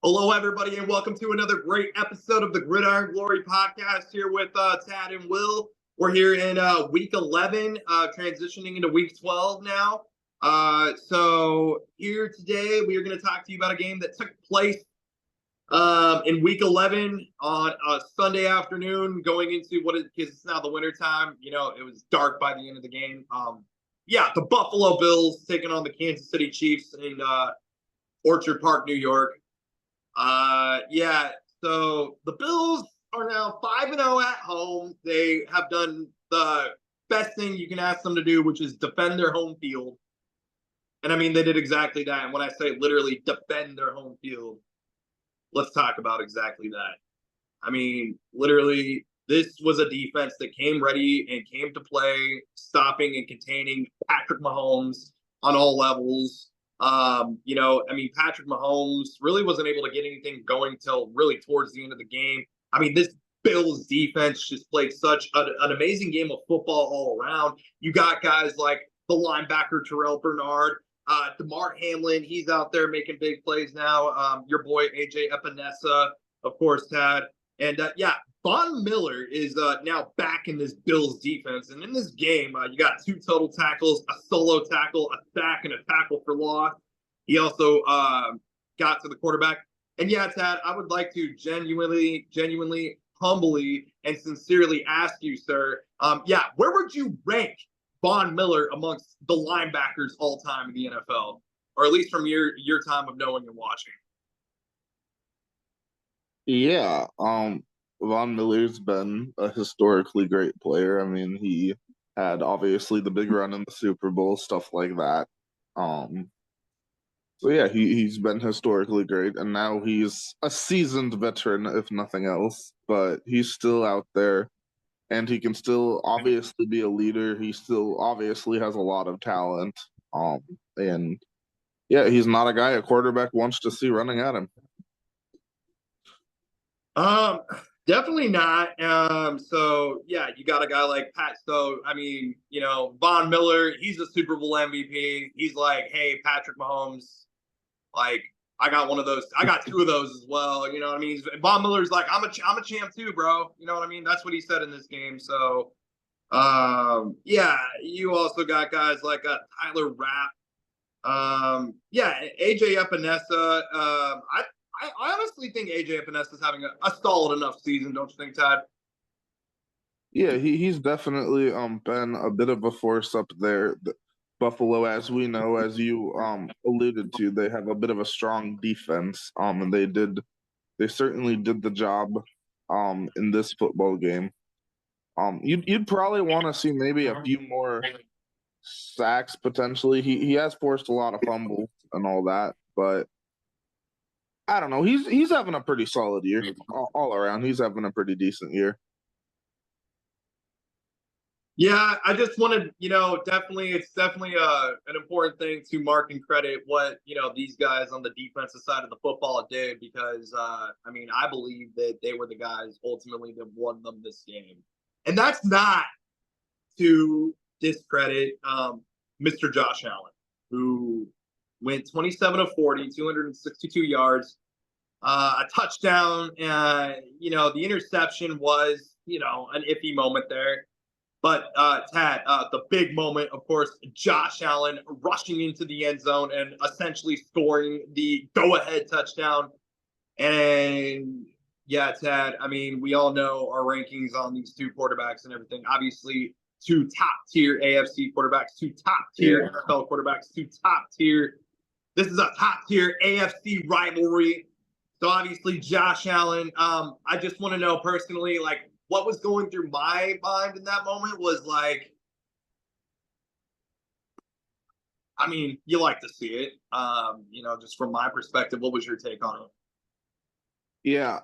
Hello, everybody, and welcome to another great episode of the Gridiron Glory podcast here with Tad and Will. We're here in week 11, transitioning into week 12 now. So, here today, we are going to talk to you about a game that took place in week 11 on a Sunday afternoon, going into what is, because it's now the winter time. You know, it was dark by the end of the game. The Buffalo Bills taking on the Kansas City Chiefs in Orchard Park, New York. So the Bills are now 5-0 at home. They have done the best thing you can ask them to do, which is defend their home field. And I mean, they did exactly that. And when I say literally defend their home field, let's talk about exactly that. I mean, literally, this was a defense that came ready and came to play, stopping and containing Patrick Mahomes on all levels. Patrick Mahomes really wasn't able to get anything going till really towards the end of the game. I mean, this Bills defense just played such an amazing game of football all around. You got guys like the linebacker Terrell Bernard, DeMar Hamlin. He's out there making big plays now. Your boy AJ Epinesa, of course, Tad. And Von Miller is now back in this Bills defense. And in this game, you got 2 total tackles, a solo tackle, a sack, and a tackle for loss. He also got to the quarterback. And yeah, Tad, I would like to genuinely, humbly, and sincerely ask you, sir, where would you rank Von Miller amongst the linebackers all time in the NFL? Or at least from your time of knowing and watching? Yeah, Von Miller's been a historically great player. I mean, he had obviously the big run in the Super Bowl, stuff like that. Um, so yeah, he's been historically great, and now he's a seasoned veteran, if nothing else. But he's still out there, and he can still obviously be a leader. He still obviously has a lot of talent. And yeah, he's not a guy a quarterback wants to see running at him. Um, Definitely not. You got a guy like Pat. So I mean, Von Miller, he's a Super Bowl MVP. He's like, hey, Patrick Mahomes, like I got one of those. I got 2 of those as well. You know what I mean? Von Miller's like, I'm a champ too, bro. You know what I mean? That's what he said in this game. So, you also got guys like Tyler Rapp. AJ Epinesa. I honestly think AJ Epinesa is having a solid enough season, don't you think, Todd? Yeah, he's definitely been a bit of a force up there. Buffalo, as we know, as you alluded to, they have a bit of a strong defense. And they certainly did the job in this football game. You'd probably want to see maybe a few more sacks potentially. He has forced a lot of fumbles and all that, but I don't know. He's having a pretty solid year all around. He's having a pretty decent year. Yeah, I just wanted, definitely, it's definitely an important thing to mark and credit what, these guys on the defensive side of the football did because, I believe that they were the guys ultimately that won them this game. And that's not to discredit Mr. Josh Allen, who went 27 of 40, 262 yards, a touchdown. The interception was, an iffy moment there. But Tad, the big moment, of course, Josh Allen rushing into the end zone and essentially scoring the go-ahead touchdown. And yeah, Tad, I mean, we all know our rankings on these 2 quarterbacks and everything. Obviously, 2 top-tier AFC quarterbacks, 2 top-tier NFL quarterbacks, 2 top-tier. This is a top-tier AFC rivalry. So obviously, Josh Allen. I just want to know personally, like, what was going through my mind in that moment was like, I mean, you like to see it. Just from my perspective, what was your take on it? Yeah.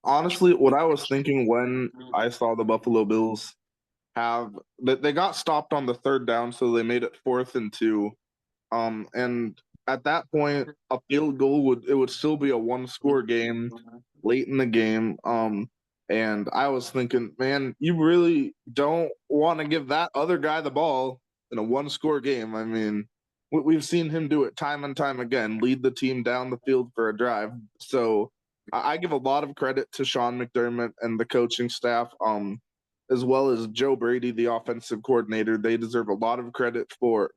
Honestly, what I was thinking when I saw the Buffalo Bills have they got stopped on the 3rd down, so they made it 4th and 2. And at that point, a field goal would still be a 1-score game late in the game. And I was thinking, man, you really don't want to give that other guy the ball in a 1-score game. I mean, we've seen him do it time and time again, lead the team down the field for a drive. So I give a lot of credit to Sean McDermott and the coaching staff, as well as Joe Brady, the offensive coordinator. They deserve a lot of credit for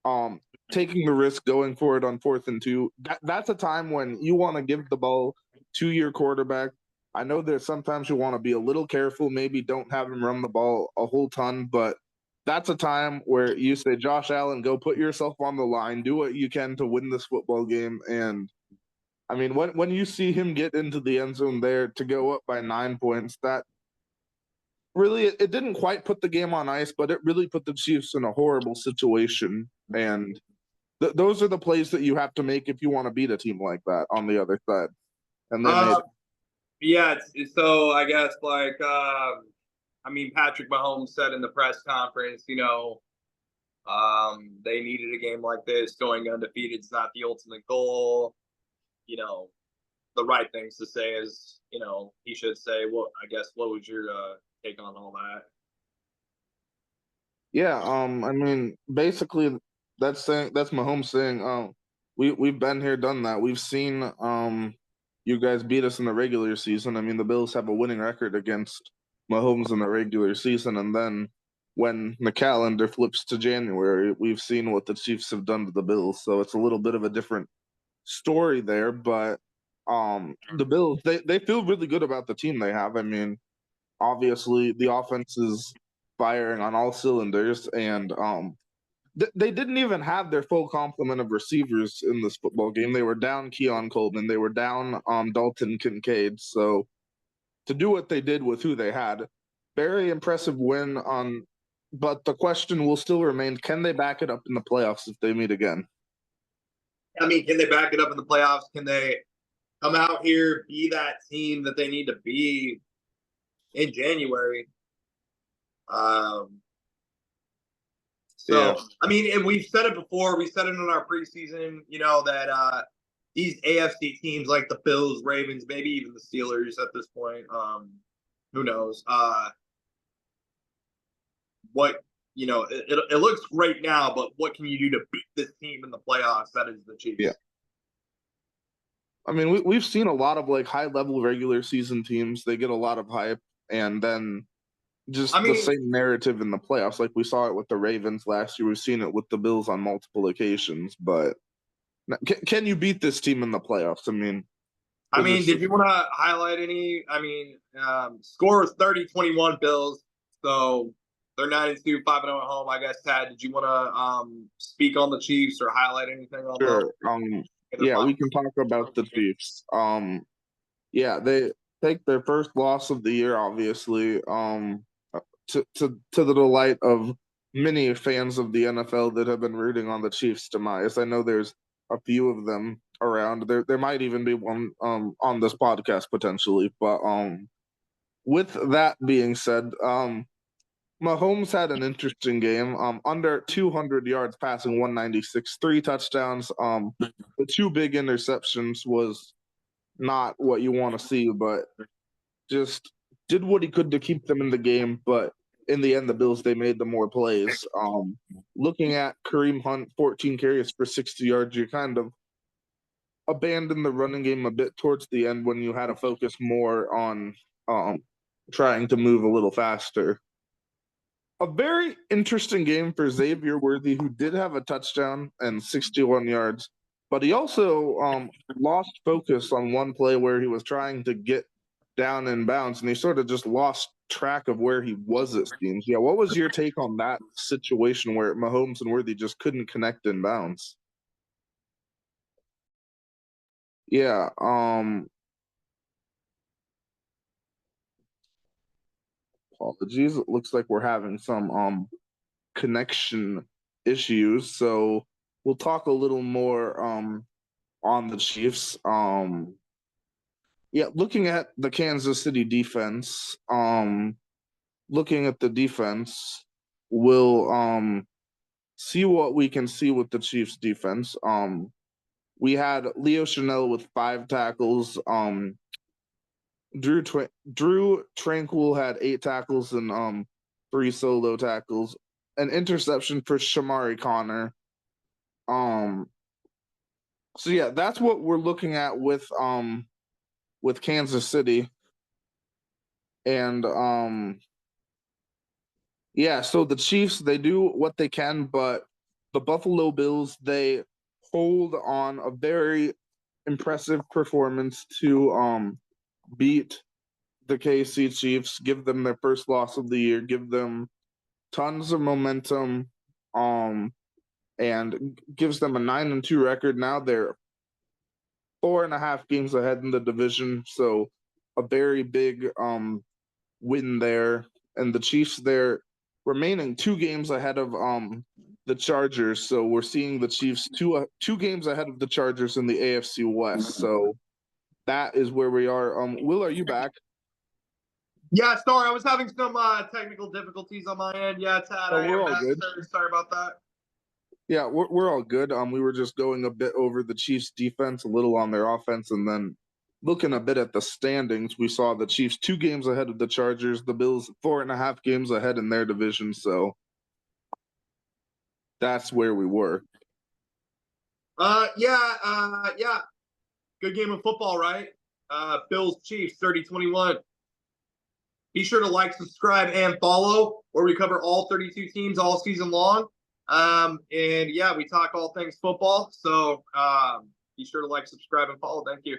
um taking the risk going for it on 4th and 2. That's a time when you want to give the ball to your quarterback. I know there's sometimes you want to be a little careful, maybe don't have him run the ball a whole ton, but that's a time where you say, Josh Allen, go put yourself on the line, do what you can to win this football game. And I mean, when you see him get into the end zone there to go up by 9 points, that really it didn't quite put the game on ice, but it really put the Chiefs in a horrible situation. And those are the plays that you have to make if you want to beat a team like that on the other side. And they made Uh, it. yeah. So I guess like, I mean, Patrick Mahomes said in the press conference, they needed a game like this. Going undefeated is not the ultimate goal. You know, the right things to say is, he should say, well, I guess, what was your take on all that? Yeah, I mean, basically that's Mahomes saying, we've been here, done that. We've seen you guys beat us in the regular season. I mean, the Bills have a winning record against Mahomes in the regular season, and then when the calendar flips to January, we've seen what the Chiefs have done to the Bills. So it's a little bit of a different story there, but the Bills they feel really good about the team they have. I mean, obviously the offense is firing on all cylinders, and they didn't even have their full complement of receivers in this football game. They were down Keon Coleman, they were down Dalton Kincaid. So to do what they did with who they had, very impressive win on. But the question will still remain: can they back it up in the playoffs if they meet again? I mean, can they back it up in the playoffs? Can they come out here, be that team that they need to be in January? Um, Yeah, so, I mean, and we've said it before. We said it in our preseason, that these AFC teams like the Bills, Ravens, maybe even the Steelers at this point, who knows? What it looks great now, but what can you do to beat this team in the playoffs? That is the yeah. Chiefs. I mean, we've seen a lot of like high level regular season teams. They get a lot of hype, and then I just the mean, same narrative in the playoffs. Like we saw it with the Ravens last year. We've seen it with the Bills on multiple occasions. But can you beat this team in the playoffs? I mean, did you want to highlight any? Score was 30-21 Bills, so they're 9-2, 5-0 at home. I guess, Tad, did you want to speak on the Chiefs or highlight anything on them? sure. Yeah, we can talk about the Chiefs. Yeah, they take their first loss of the year, obviously. To the delight of many fans of the NFL that have been rooting on the Chiefs' demise. I know there's a few of them around. There might even be one on this podcast potentially. But with that being said, Mahomes had an interesting game. Under 200 yards passing, 196, 3 touchdowns. The 2 big interceptions was not what you want to see, but just did what he could to keep them in the game. But in the end, the Bills, they made the more plays. Looking at Kareem Hunt, 14 carries for 60 yards, you kind of abandoned the running game a bit towards the end when you had to focus more on trying to move a little faster. A very interesting game for Xavier Worthy, who did have a touchdown and 61 yards, but he also lost focus on one play where he was trying to get down in bounds, and he sort of just lost track of where he was, it seems. Yeah, what was your take on that situation where Mahomes and Worthy just couldn't connect in bounds? Yeah, apologies. It looks like we're having some connection issues, so we'll talk a little more on the Chiefs. Yeah, looking at the Kansas City defense, looking at the defense, we'll see what we can see with the Chiefs defense. We had Leo Chanel with 5 tackles. Drew Tranquil had 8 tackles and 3 solo tackles. An interception for Shamari Connor. Um, so yeah, that's what we're looking at with Kansas City. And yeah, so the Chiefs, they do what they can, but the Buffalo Bills, they hold on a very impressive performance to beat the KC Chiefs, give them their first loss of the year, give them tons of momentum, and gives them a 9-2 record. Now they're 4.5 games ahead in the division, so a very big win there. And the Chiefs, they're remaining 2 games ahead of the Chargers. So we're seeing the Chiefs two games ahead of the Chargers in the AFC West. So that is where we are. Will, are you back? Yeah, sorry, I was having some technical difficulties on my end. Yeah, Tad, Oh, I we're am all back, good. sir. Sorry about that. Yeah, we're all good. We were just going a bit over the Chiefs' defense, a little on their offense, and then looking a bit at the standings. We saw the Chiefs 2 games ahead of the Chargers, the Bills 4.5 games ahead in their division. So that's where we were. Yeah. Good game of football, right? Bills Chiefs 30-21. Be sure to like, subscribe, and follow, where we cover all 32 teams all season long. And yeah, we talk all things football. So be sure to like, subscribe, and follow. Thank you.